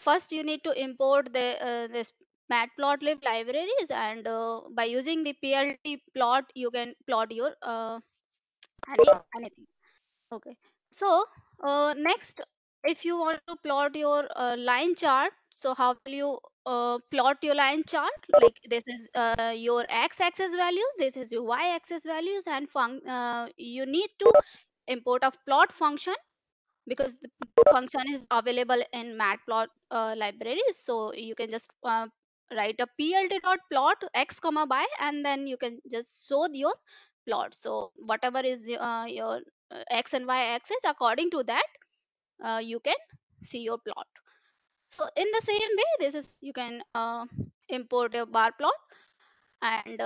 first you need to import this matplotlib libraries, and by using the plt plot you can plot your anything. Okay. So next, if you want to plot your line chart, so how will you plot your line chart? Like this is your x-axis values, this is your y-axis values, and you need to import a plot function, because the function is available in matplot libraries. So you can just write a plt.plot x comma y, and then you can just show your plot. So whatever is your x and y axis, according to that you can see your plot. So in the same way, this is you can import a bar plot, and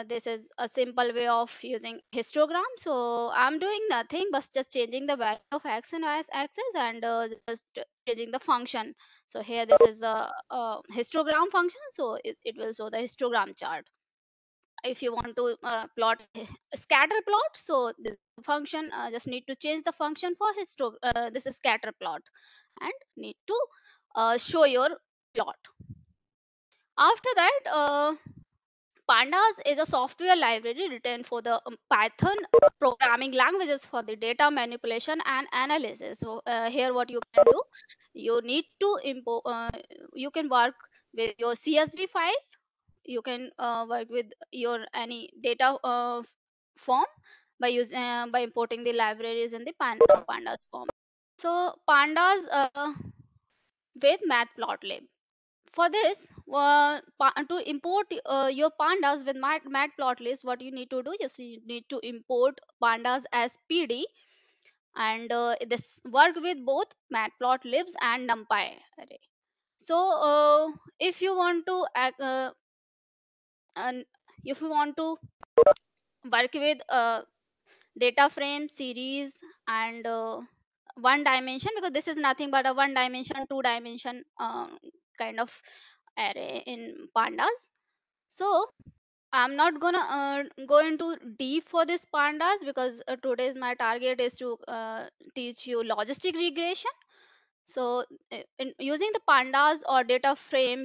this is a simple way of using histogram. So I'm doing nothing but just changing the value of x and y axis, and just changing the function. So here this is the histogram function, so it will show the histogram chart. If you want to plot a scatter plot, so the function just need to change the function for this is scatter plot, and need to show your plot. After that, pandas is a software library written for the python programming languages for the data manipulation and analysis. So here what you can do, you need to import you can work with your csv file, you can work with your any data form by using by importing the libraries in the pandas form. So pandas with matplotlib. For this, to import your pandas with matplotlib, what you need to do is you need to import pandas as pd, and this work with both matplotlibs and numpy array. So if you want to and if you want to work with data frame series and one dimension, because this is nothing but a one dimension two dimension kind of array in pandas. So I'm not gonna go into deep for this pandas, because today's my target is to teach you logistic regression. So in using the pandas or data frame,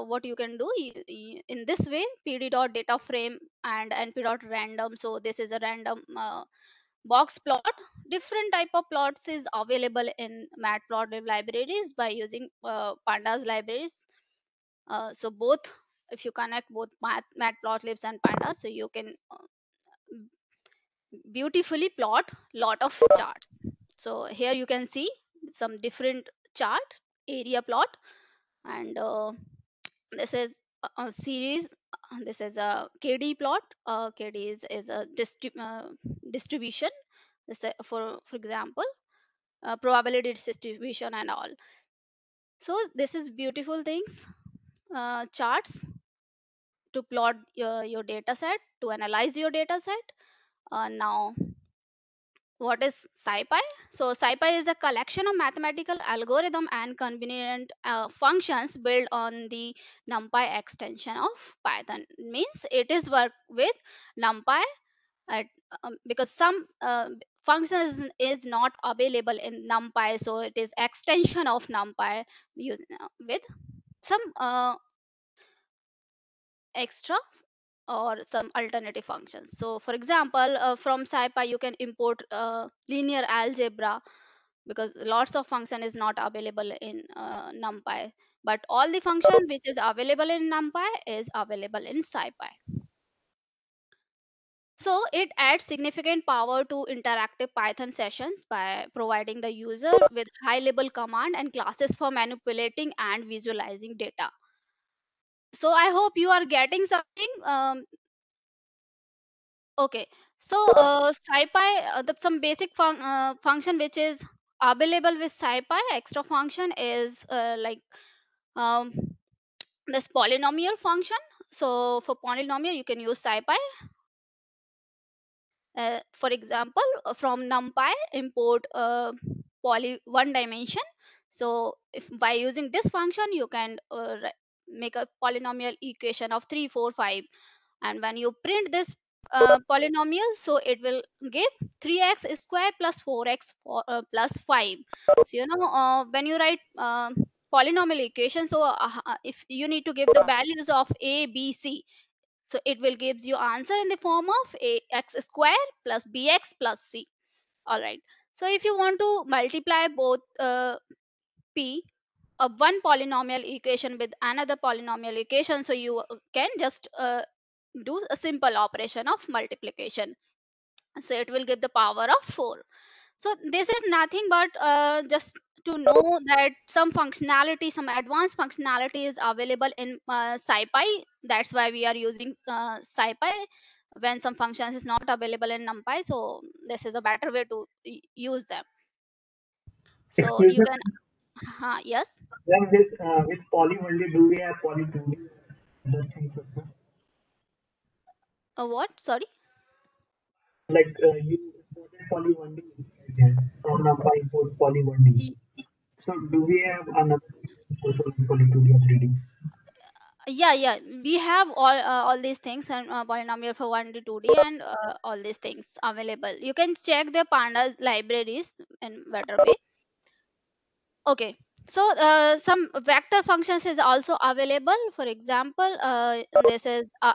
what you can do in this way, pd dot data frame and np dot random. So this is a random box plot. Different type of plots is available in matplotlib libraries by using pandas libraries. So both, if you connect both matplotlibs and pandas, so you can beautifully plot lot of charts. So here you can see some different chart area plot, and this is a series. This is a kd plot. Kd is a distribution. This for example probability distribution and all. So this is beautiful things, charts to plot your data set, to analyze your data set. Now what is SciPy? So SciPy is a collection of mathematical algorithm and convenient functions built on the NumPy extension of Python. Means it is work with NumPy at, because some functions is not available in NumPy, so it is extension of NumPy with some extra or some alternative functions. So for example, from SciPy you can import linear algebra, because lots of function is not available in NumPy, but all the function which is available in NumPy is available in SciPy. So it adds significant power to interactive Python sessions by providing the user with high level command and classes for manipulating and visualizing data. So I hope you are getting something. Okay, so SciPy, some basic function which is available with SciPy extra function is like um, this polynomial function. So for polynomial, you can use SciPy. For example, from NumPy, import poly one dimension. So if by using this function, you can make a polynomial equation of 3, 4, 5, and when you print this polynomial, so it will give 3x square plus 4x plus 5. So when you write polynomial equation. So if you need to give the values of a, b, c, so it will gives you answer in the form of a x square plus bx plus c. All right. So if you want to multiply both p, one polynomial equation with another polynomial equation, so you can just do a simple operation of multiplication. So it will give the power of 4. So this is nothing but just to know that some functionality, some advanced functionality is available in SciPy. That's why we are using SciPy when some functions is not available in NumPy. So this is a better way to use them. So Excuse you me, can, yes. like this with poly only, do we have poly 2D? Other things also. What? Sorry. Like you imported poly 1D from NumPy import poly 1D. So do we have another also like poly 2D or 3D? Yeah, we have all these things and polynomial for 1D 2D and all these things available. You can check the pandas libraries in better way. Okay, so some vector functions is also available. For example, this is a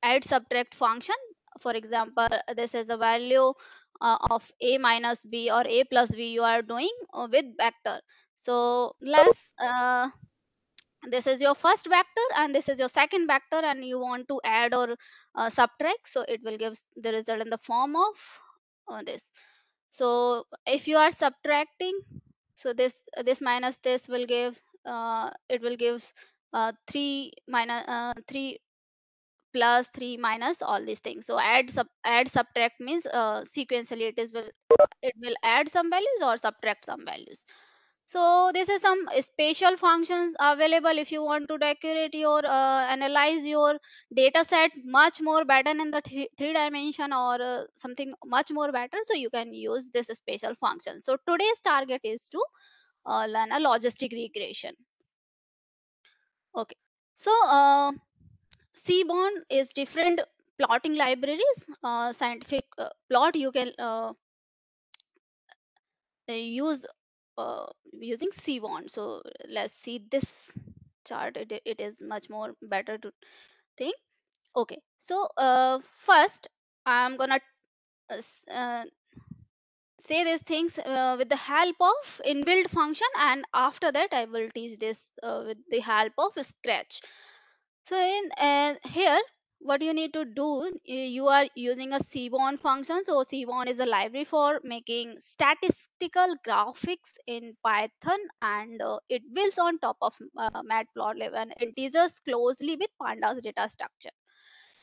add subtract function. For example, this is a value of a minus b or a plus b you are doing with vector. So let's this is your first vector and this is your second vector, and you want to add or subtract, so it will give the result in the form of this. So if you are subtracting, so this minus this will give it will give 3 minus 3 plus 3 minus all these things. So add subtract means sequentially it will add some values or subtract some values. So this is some special functions available if you want to decorate your analyze your data set much more better in the three dimension or something much more better, so you can use this special function. So today's target is to learn a logistic regression. Okay, so Seaborn is different plotting libraries. Scientific plot you can use using Seaborn. So let's see this chart. It is much more better to think. Okay, so first I'm gonna say these things with the help of inbuilt function, and after that I will teach this with the help of Scratch. So in here, what you need to do, you are using a Seaborn function. So Seaborn is a library for making statistical graphics in Python, and it builds on top of Matplotlib and integers closely with Pandas data structure.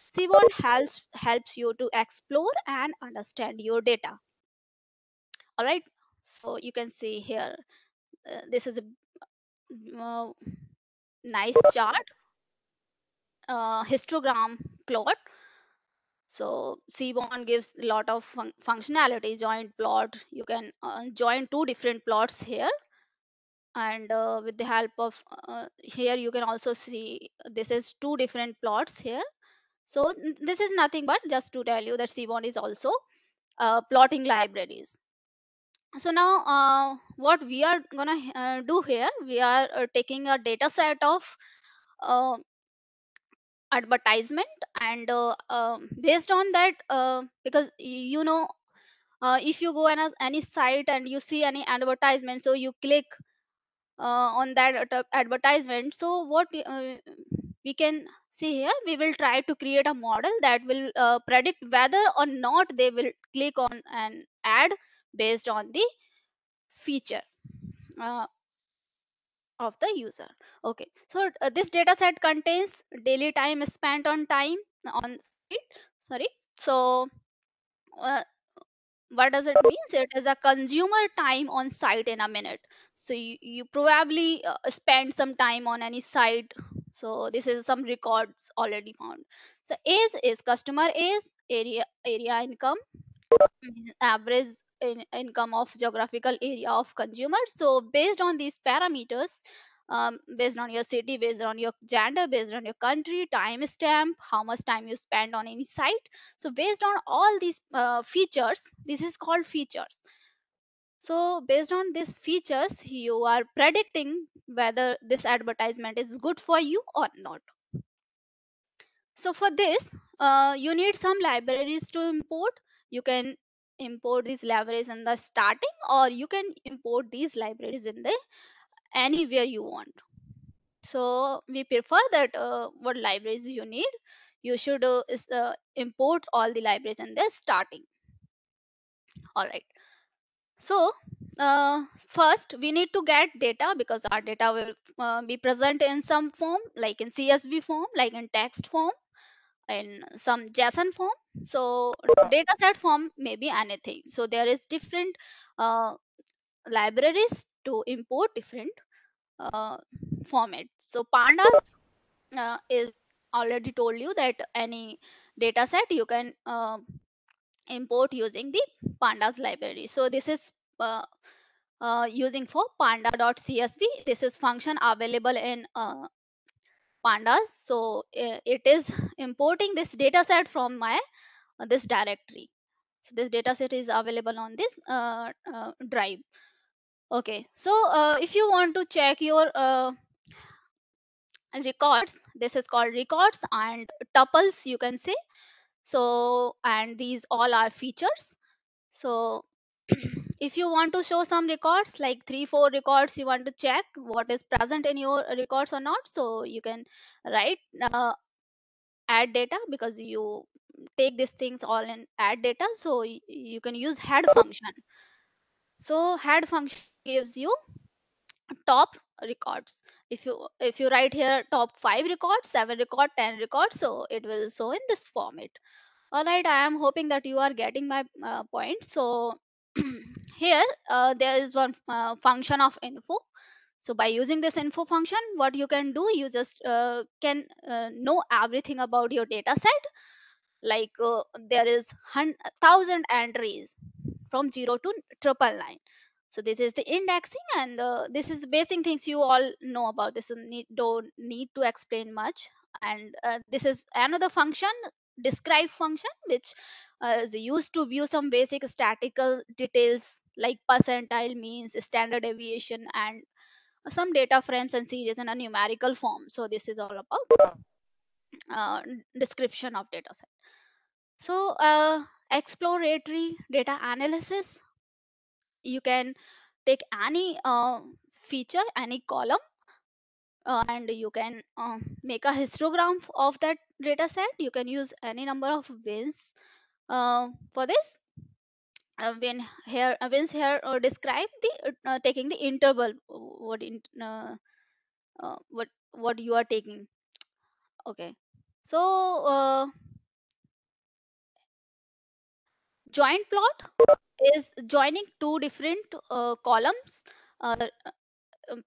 Seaborn helps you to explore and understand your data. All right. So you can see here, this is a uh, nice chart, histogram plot. So Seaborn gives a lot of functionality. Joint plot, you can join two different plots here, and with the help of here you can also see this is two different plots here. So this is nothing but just to tell you that Seaborn is also plotting libraries. So now what we are gonna do here, we are taking a data set of uh, advertisement, and based on that, because you know, if you go on any site and you see any advertisement, so you click on that advertisement. So what we can see here, we will try to create a model that will predict whether or not they will click on an ad based on the feature uh, of the user. Okay, so this data set contains daily time spent on site. Sorry. So uh, what does it means? It is a consumer time on site in a minute. So you probably spend some time on any site. So this is some records already found. So is customer is area income, average income of geographical area of consumers. So based on these parameters, based on your city, based on your gender, based on your country, time stamp, how much time you spend on any site. So based on all these features, this is called features. So based on these features, you are predicting whether this advertisement is good for you or not. So for this, you need some libraries to import. You can import these libraries in the starting, or you can import these libraries in the anywhere you want. So we prefer that what libraries you need, you should import all the libraries in the starting. All right. So first we need to get data, because our data will be present in some form, like in CSV form, like in text form, in some JSON form. So data set form may be anything. So there is different uh, libraries to import different uh, formats. So pandas is already told you that any data set you can import using the pandas library. So this is using for panda.csv. This is function available in pandas. So it is importing this data set from my this directory. So this data set is available on this drive. Okay, so if you want to check your records, this is called records and tuples, you can say. So and these all are features. So if you want to show some records, like 3 4 records, you want to check what is present in your records or not, so you can write add data, because you take these things all in add data. So you can use head function. So head function gives you top records. If you write here top 5 records, 7 record, 10 records, so it will show in this format. All right, I am hoping that you are getting my point. So here there is one function of info. So by using this info function, what you can do, you just can know everything about your data set. Like there is 1,000 entries from 0 to 999. So this is the indexing, and this is the basic things you all know about. This don't need to explain much. And this is another function, describe function, which is used to view some basic statistical details like percentile, means, standard deviation, and some data frames and series in a numerical form. So this is all about description of data set. So exploratory data analysis, you can take any feature, any column, and you can make a histogram of that data set. You can use any number of wins for this. When here wins here describe the taking the interval, what you are taking. Okay, so joint plot is joining two different columns,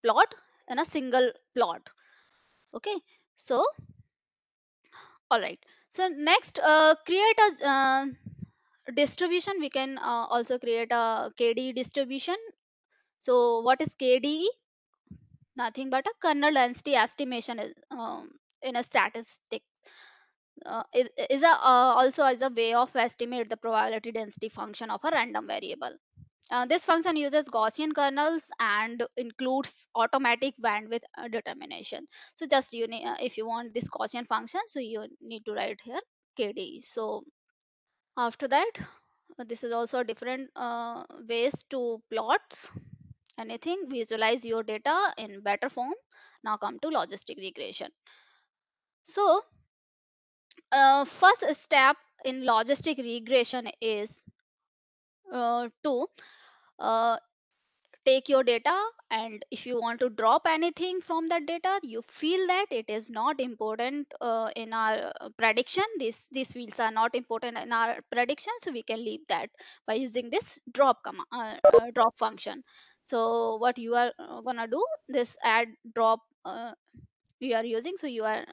plot in a single plot. Okay, so all right. So next, create a distribution. We can also create a KDE distribution. So what is KDE? Nothing but a kernel density estimation is, in a statistics. It is a also as a way of estimate the probability density function of a random variable. This function uses Gaussian kernels and includes automatic bandwidth determination. So just if you want this Gaussian function, so you need to write here KDE. So after that, this is also different ways to plots anything, visualize your data in better form. Now come to logistic regression. So first step in logistic regression is to uh, take your data, and if you want to drop anything from that data, you feel that it is not important in our prediction, these fields are not important in our prediction, so we can leave that by using this drop function. So what you are gonna do, this add drop you are using, so you are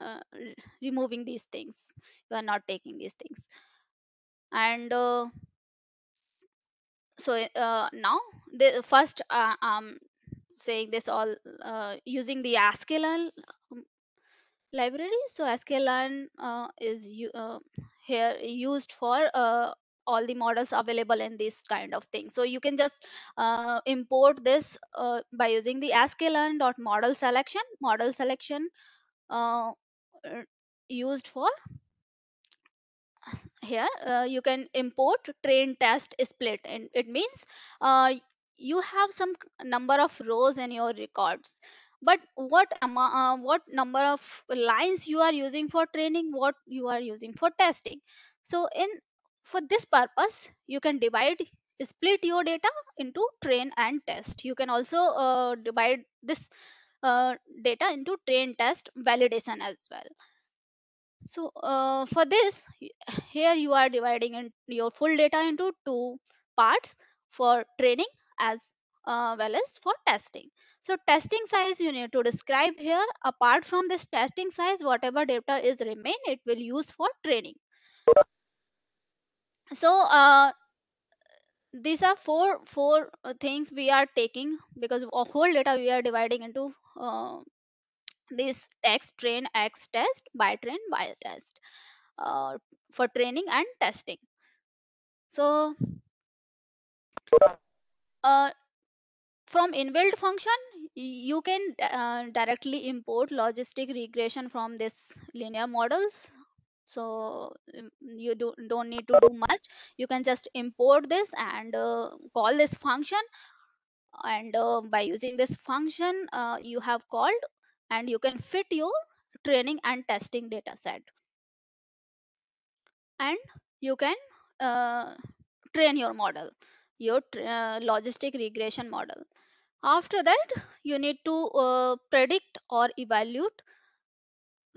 removing these things, you are not taking these things. And so now the first saying this all using the sklearn um, library. So sklearn is here used for all the models available in this kind of thing. So you can just import this by using the sklearn.model selection. Model selection uh, uh, used for here you can import train test split, and it means you have some number of rows in your records, but what number of lines you are using for training, what you are using for testing. So in for this purpose you can divide split your data into train and test. You can also divide this data into train test validation as well. So for this, here you are dividing your full data into two parts for training as well as for testing. So testing size you need to describe here. Apart from this testing size, whatever data is remain, it will use for training. So these are four things we are taking, because of whole data we are dividing into this X train, X test, by train, by test uh, for training and testing. So uh, from inbuilt function, you can directly import logistic regression from this linear models. So you don't need to do much. You can just import this and call this function, and by using this function you have called, and you can fit your training and testing data set, and you can uh, train your model, your logistic regression model. After that, you need to predict or evaluate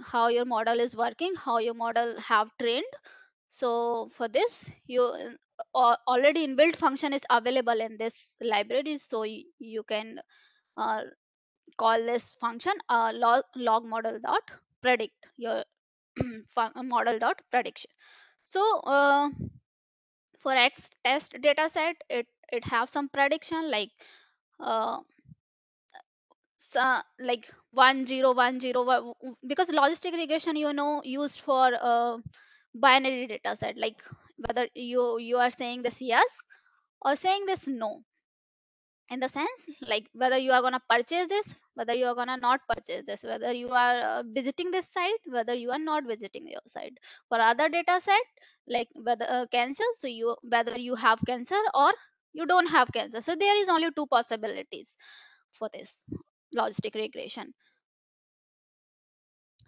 how your model is working, how your model have trained. So for this, you already inbuilt function is available in this library, so you can uh, call this function log model dot predict your model dot prediction. So for X test data set, it have some prediction like uh, like 1010, because logistic regression used for binary data set, like whether you are saying this yes or saying this no, in the sense like whether you are going to purchase this, whether you are going to not purchase this, whether you are visiting this site, whether you are not visiting your site. For other data set, like whether cancer, so you whether you have cancer or you don't have cancer. So there is only two possibilities for this logistic regression.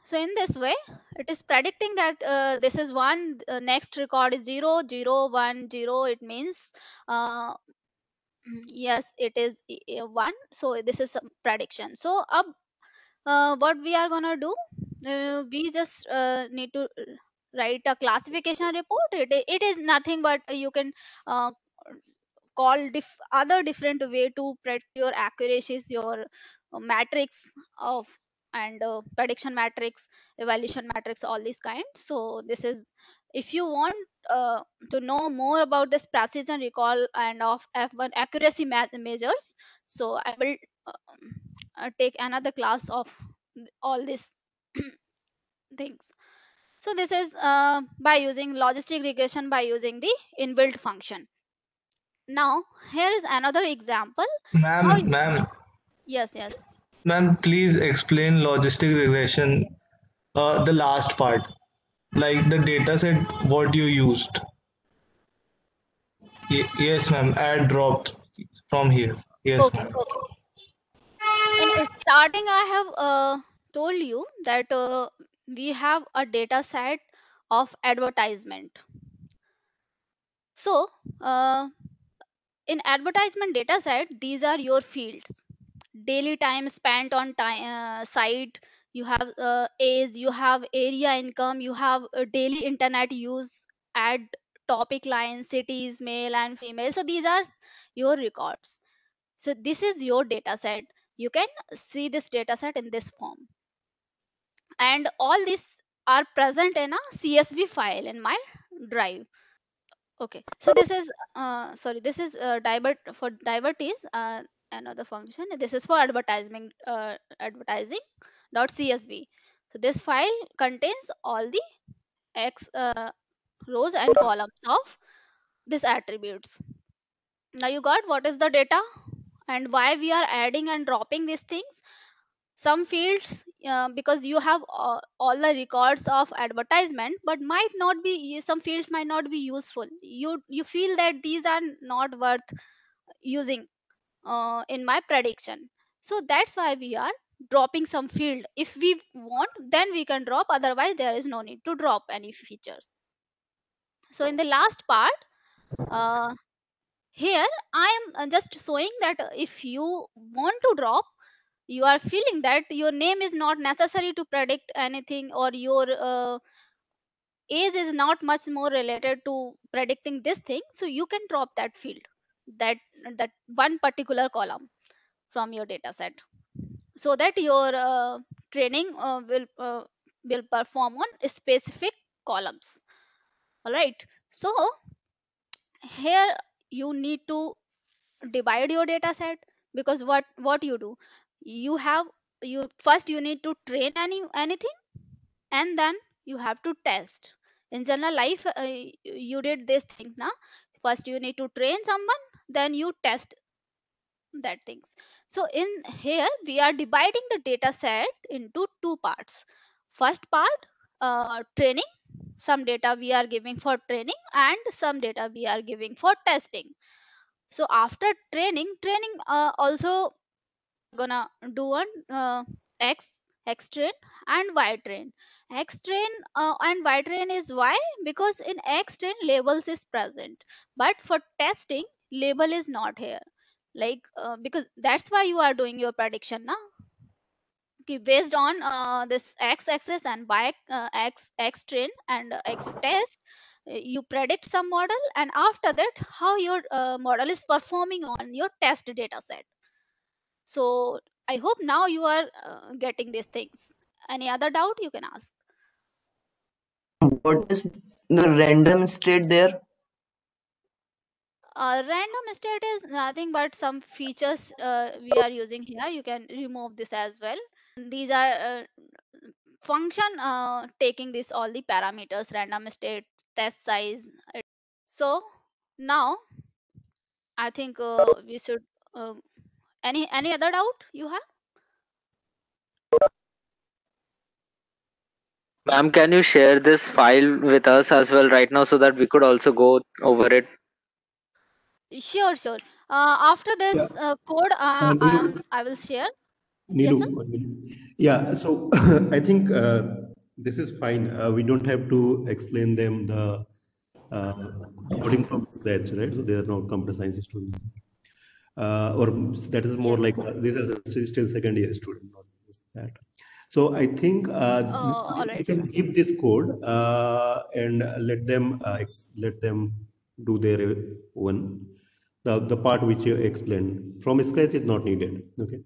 So in this way, it is predicting that this is one, next record is 0 0 1 0. It means yes, it is one. So this is some prediction. So what we are gonna do, we just need to write a classification report. It is nothing but you can uh, call other different way to predict your accuracies, your matrix of, and prediction matrix, evaluation matrix, all these kinds. So this is, if you want to know more about this precision recall and of F1 accuracy measures, so I will take another class of all these things. So this is by using logistic regression by using the inbuilt function. Now, here is another example. How? Ma'am, Yes, yes. ma'am, please explain logistic regression, the last part, like the data set, what you used. Yes, ma'am, add dropped from here. Yes, Okay, ma'am. okay. In starting, I have told you that we have a data set of advertisement. So, in advertisement data set, these are your fields: daily time spent on time site, you have age, you have area income, you have daily internet use, ad topic lines, cities, male and female. So these are your records. So this is your data set. You can see this data set in this form, and all these are present in a CSV file in my drive. Okay, so this is sorry, this is divert for divertees, another function. This is for advertising dot CSV. So this file contains all the x rows and columns of these attributes. Now you got what is the data and why we are adding and dropping these things. Some fields, because you have all the records of advertisement, but might not be, some fields might not be useful. You feel that these are not worth using in my prediction. So that's why we are dropping some field. If we want, then we can drop, otherwise there is no need to drop any features. So in the last part, uh, here I am just showing that if you want to drop, you are feeling that your name is not necessary to predict anything, or your age is not much more related to predicting this thing, so you can drop that field, that that one particular column from your data set, so that your training will perform on specific columns. All right, so here you need to divide your data set, because what you do, you have, you first you need to train anything, and then you have to test. In general life, you did this thing now. First you need to train someone, then you test that things. So in here we are dividing the data set into two parts. First part, training. Some data we are giving for training, and some data we are giving for testing. So after training also gonna do one x train and y train. X train and y train is why, because in x train labels is present, but for testing label is not here. Like because that's why you are doing your prediction now. Okay, based on this x axis and y x train and x test, you predict some model, and after that how your model is performing on your test data set. So I hope now you are getting these things. Any other doubt you can ask. What is the random state there? Random state is nothing but some features we are using here. You can remove this as well. These are function taking this all the parameters, random state, test size. So now I think we should. Any other doubt you have? Ma'am, can you share this file with us as well right now so that we could also go over it? Sure, sure. After Yeah, this code, Neelu, I will share. Yes, Neelu, sir. 1 minute. Yeah, so I think this is fine. We don't have to explain them the coding from scratch, right? So they are not computer science students. Or that is more Yes. like these are still second year students, not just that. So I think All we right, can sir. give this code and let them do their one. The part which you explained from scratch is not needed. Okay.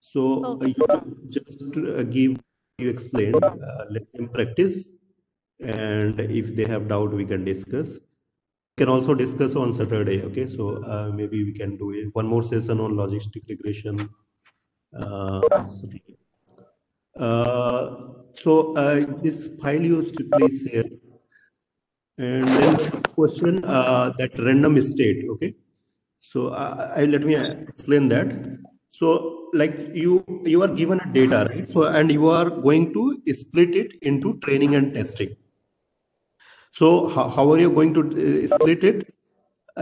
So Okay, you sir. just give you explained, let them practice, and if they have doubt, we can discuss. We can also discuss on Saturday. Okay, so maybe we can do one more session on logistic regression. On Saturday. This file you should please share. And then the question that random state. Okay, so let me explain that. So like you are given a data, right? So and you are going to split it into training and testing. So how are you going to split it?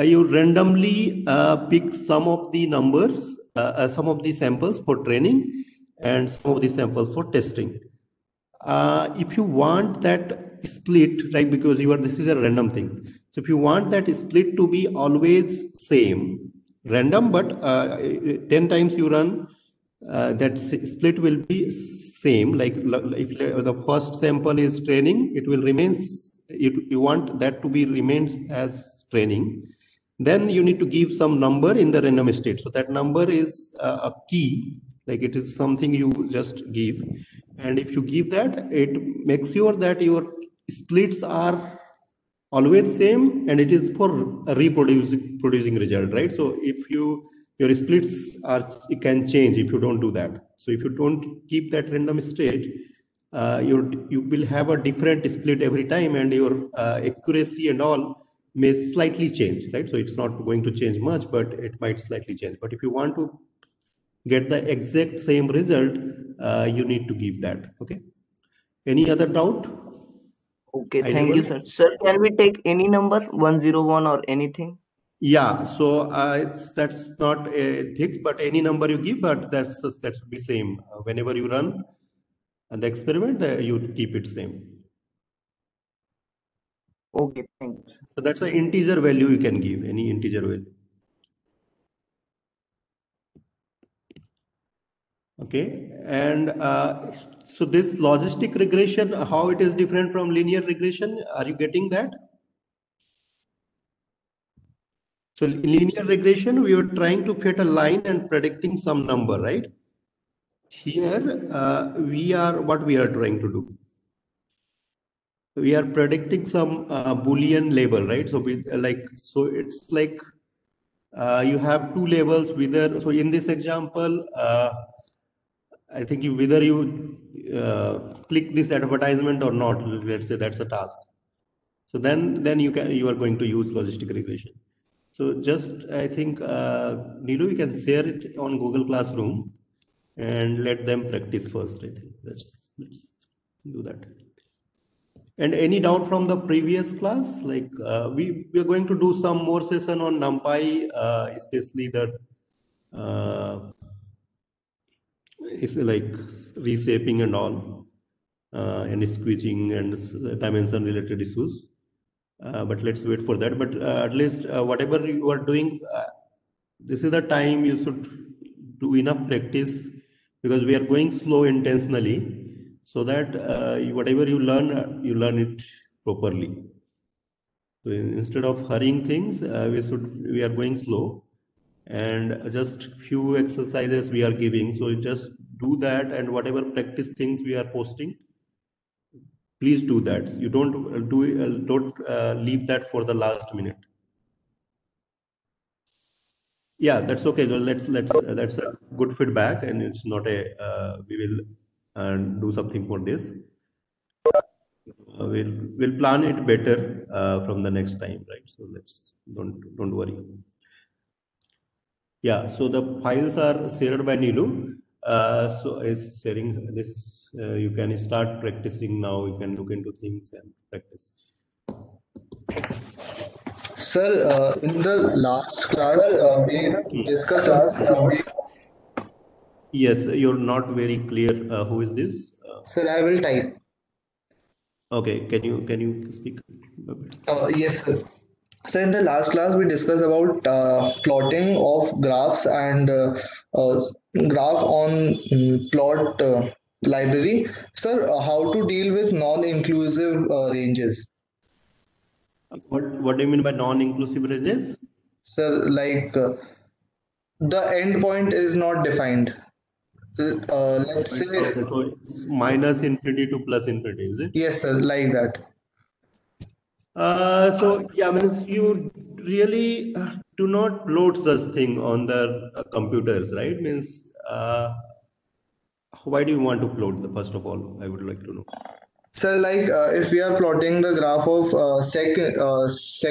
You randomly pick some of the numbers, some of the samples for training and some of the samples for testing. If you want that split, right, because this is a random thing. So if you want that split to be always same, random, but 10 times you run, that split will be same. Like if the first sample is training, it will remain, you want that to be remains as training. Then you need to give some number in the random state. So that number is a key, like it is something you just give. And if you give that, it makes sure that your splits are always same, and it is for producing result, right? So if your splits it can change if you don't do that. So if you don't keep that random state, you will have a different split every time, and your accuracy and all may slightly change, right? So it's not going to change much, but it might slightly change. But if you want to get the exact same result, you need to give that. Okay. Any other doubt? Okay, High thank you, level? sir. Sir, can we take any number, 101 or anything? Yeah. So that's not fixed, but any number you give, but that should be same whenever you run the experiment. You keep it same. Okay, thank you. So that's an integer value you can give, any integer value. Okay, and so this logistic regression, how it is different from linear regression? Are you getting that? So in linear regression, we were trying to fit a line and predicting some number, right? Here, what we are trying to do? We are predicting some Boolean label, right? So it's like you have two labels. Whether so in this example, I think whether you click this advertisement or not. Let's say that's a task. So then you are going to use logistic regression. So just I think Neelu, you can share it on Google Classroom and let them practice first. I think let's do that. And any doubt from the previous class? Like we are going to do some more session on NumPy, especially the it's like reshaping and all, and squeezing and dimension related issues. But let's wait for that. But at least whatever you are doing, this is the time you should do enough practice, because we are going slow intentionally, so that whatever you learn it properly. So instead of hurrying things, we are going slow, and just few exercises we are giving. So just do that, and whatever practice things we are posting, please do that. You don't leave that for the last minute. Yeah, that's okay. So let's that's a good feedback, and it's not a we will do something for this. We'll plan it better from the next time, right? So let's don't worry. Yeah, so the files are shared by Neelu. So is sharing this. You can start practicing now. You can look into things and practice. Sir, in the last class, we discussed about. Yes, you're not very clear. Who is this? Sir, I will type. Okay, can you speak a bit? Yes, sir. So in the last class, we discussed about plotting of graphs and graph on plot library. Sir, how to deal with non-inclusive ranges? What do you mean by non-inclusive ranges? Sir, like the endpoint is not defined. Let's say, Okay, so it's minus infinity to plus infinity, is it? yes, sir, like that. So yeah, means you really do not load such thing on the computers, right? Means why do you want to plot the first of all? I would like to know. So like if we are plotting the graph of sec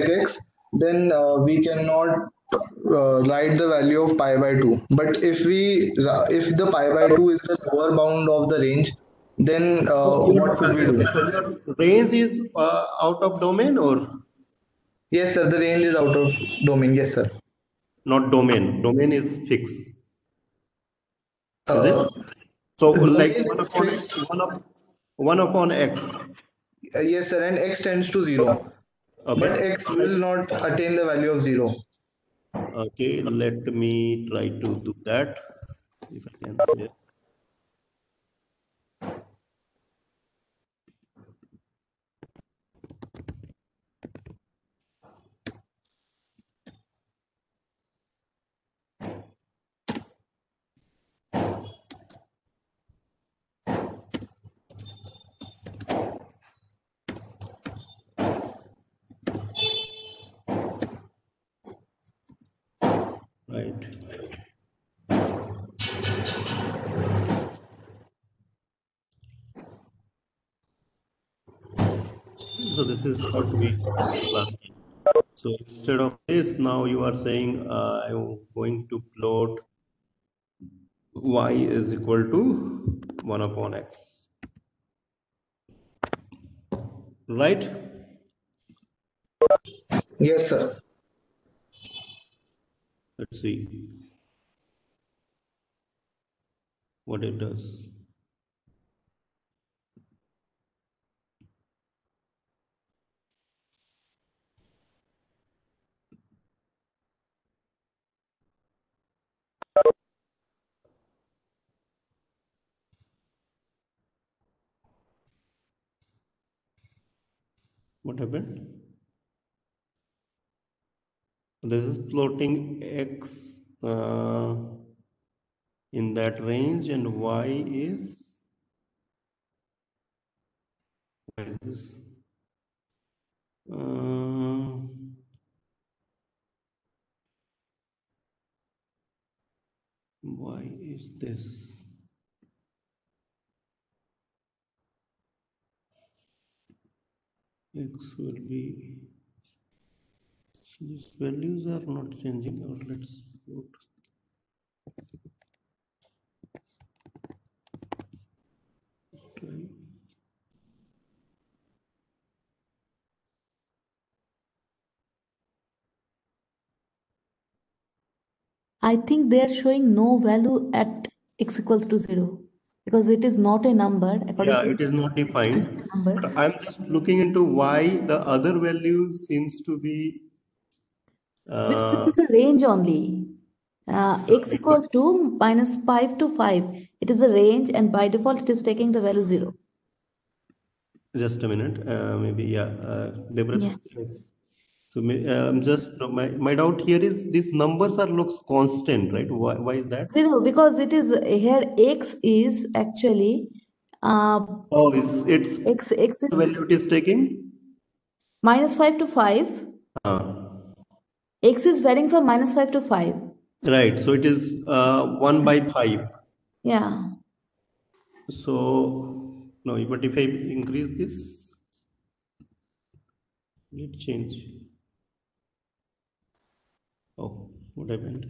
x, then we cannot write the value of pi by 2. But if the pi by 2 is the lower bound of the range, then what should we do? So your range is out of domain or Yes, sir, the range is out of domain. Yes, sir. not domain? Domain is fixed. Is Uh, it? So like domain one is upon fixed. one upon x. Yes, sir, and x tends to 0. Okay. But x will not attain the value of 0. Okay, let me try to do that if I can say. Right. So this is how to be class. So instead of this, now you are saying I'm going to plot y is equal to 1 upon x. Right? Yes, sir. Let's see what it does. What happened? This is plotting x in that range, and y is, what is this? Y is this. X will be, so these values are not changing, or let's put try. I think they are showing no value at x equals to 0 because it is not a number according Yeah, to it is not defined, number. but I'm just looking into why the other values seems to be Because it is a range only. X right, but equals to minus 5 to 5. It is a range, and by default, it is taking the value 0. just a minute, maybe, yeah, Debra. Yeah. So just my doubt here is these numbers are looks constant, right? Why is that? 0 because it is here x is actually Oh, it's x is the value it is taking? minus 5 to 5. X is varying from minus 5 to 5. Right. So it is 1 by 5. Yeah. So no, but if I increase this, it change. Oh, what happened?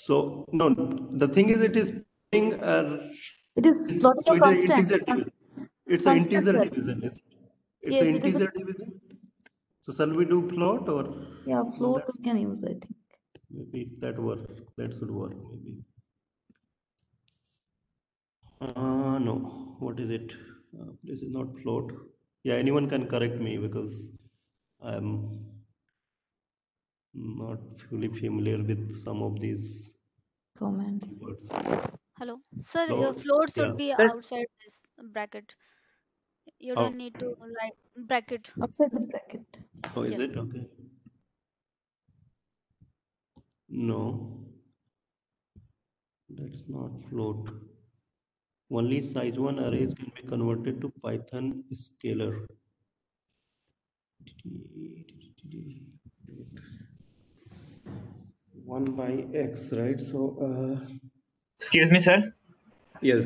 So no, the thing is, it is being It is plotting so a it is constant. integer division. It's an Constant integer value. division. It's an Yes, it is a, integer division. So shall we do plot or yeah, on float that? we can use, I think. Maybe that work. That should work. Maybe. No. What is it? This is not float. Yeah, anyone can correct me because I'm not fully familiar with some of these Comments. words. Hello, sir. Your Float. float Yeah. should be Sir, outside this bracket. You Out. don't need to write bracket. Outside the bracket. Oh, is Yeah. it? Okay. No, that's not float. Only size 1 arrays can be converted to Python scalar. 1 by x, right? So, Excuse me, sir. yes.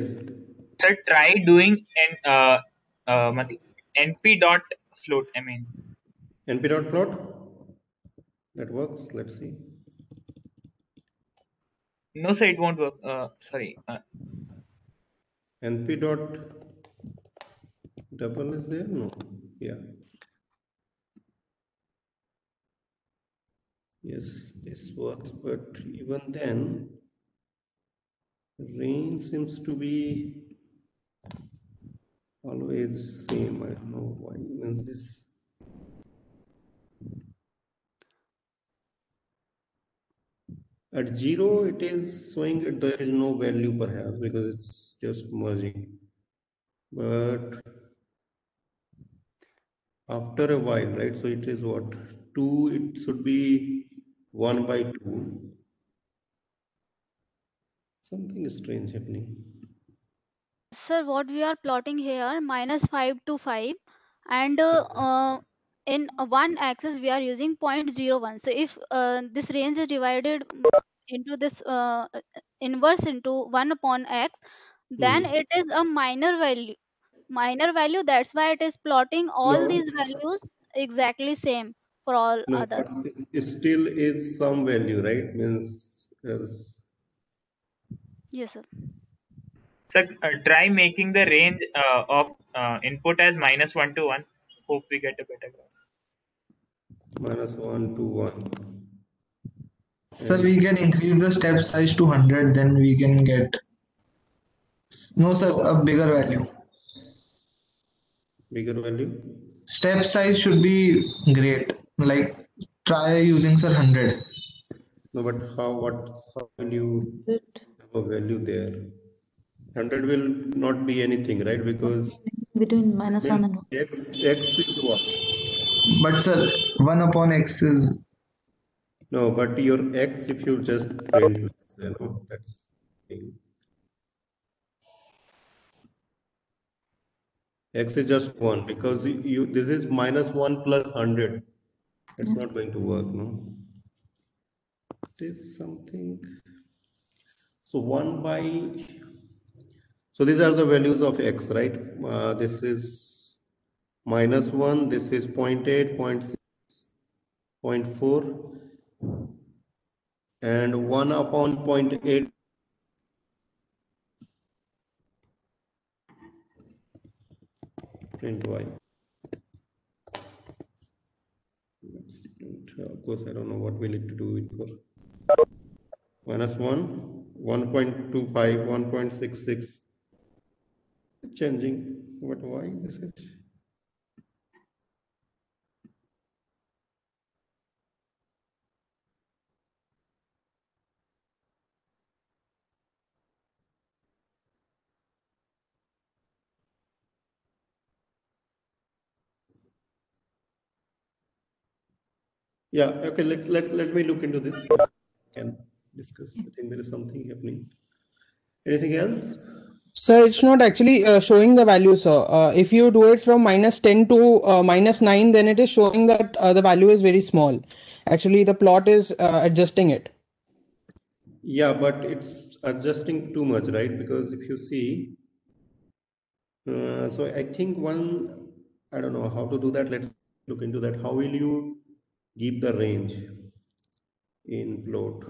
Sir, try doing np dot float. I mean, np dot plot. That works. Let's see. no, sir, it won't work. Sorry. np dot double is there? No. Yeah. Yes, this works, but even then, range seems to be always same. I don't know why is this. At 0, it is showing that there is no value perhaps because it's just merging. But after a while, right? So it is what? 2, it should be 1 by 2. Something strange happening. Sir, what we are plotting here, minus 5 to 5, and in one axis we are using 0.01. So if this range is divided into this inverse into 1 upon x, then it is a minor value. Minor value, that's why it is plotting all No, these values exactly same for all no, other. but it still is some value, right? Means Yes, sir. So try making the range of input as -1 to 1. Hope we get a better graph. -1 to 1. So we can increase the step size to 100, then we can get, no sir, a bigger value. Bigger value? Step size should be great. Like try using sir 100. No, but how will you have a value there? 100 will not be anything, right? Because Between -1 and 1. x is what? But sir, 1 upon x is, No, but your x, if you just print, that's thing. X is just 1 because you this is -1 plus 100. It's not going to work, no? It is something. So 1 by, so these are the values of x, right? This is -1, this is 0.8, 0.6, 0.4, and 1 upon 0.8. Print y. Of course, I don't know what we need to do it for. -1, 1.25, 1.66. Changing, but why this is? Yeah, okay, let me look into this. Can discuss. I think there is something happening. Anything else? So it's not actually showing the value, sir. If you do it from -10 to -9, then it is showing that the value is very small. Actually, the plot is adjusting it. Yeah, but it's adjusting too much, right? Because if you see, so I think I don't know how to do that. Let's look into that. How will you give the range in plot?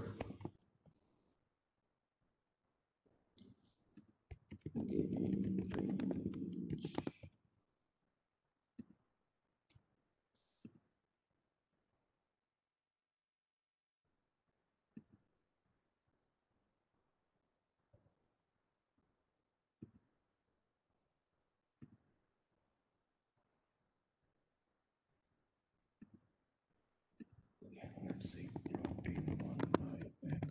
Let's see. Plotting 1 by x.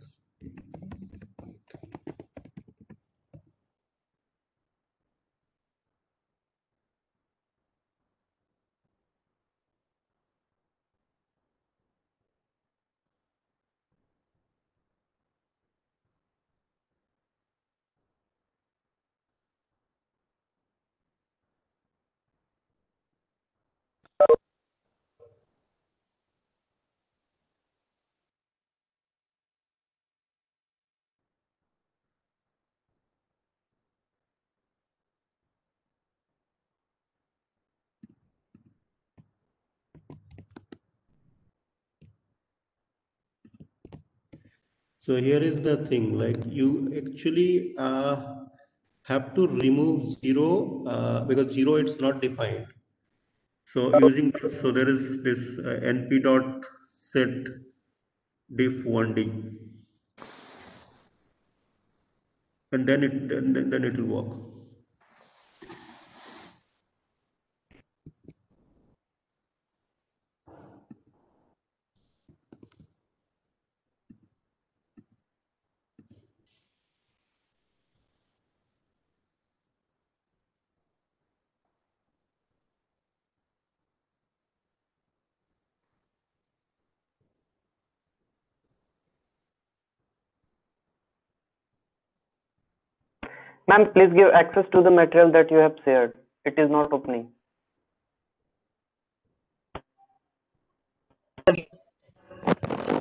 So here is the thing, like you actually have to remove 0 because 0 it's not defined. So using this, so there is this np dot set diff 1d, and then it will work. Ma'am, please give access to the material that you have shared. It is not opening.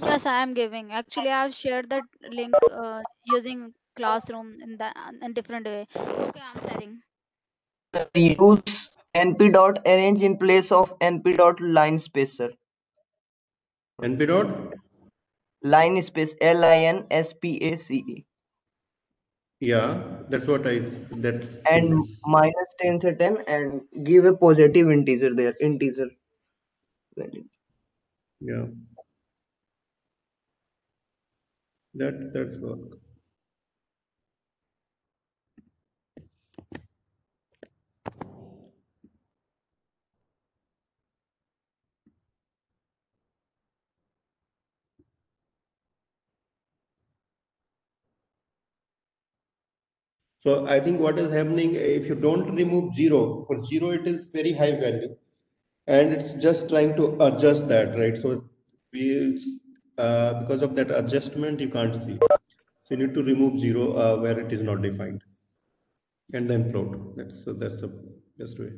Yes, I am giving. Actually, I have shared that link using classroom in different way. Okay, I'm saying. Use np dot arrange in place of np dot line spacer. NP dot. Line space LINSPACE. Yeah, that's what I that And thing. minus 10 से 10 and give a positive integer there, integer value. Yeah, that's work. So I think what is happening, if you don't remove zero, for zero it is very high value, and it's just trying to adjust that, right? So we, because of that adjustment, you can't see. So you need to remove zero where it is not defined, and then plot. That's the best way.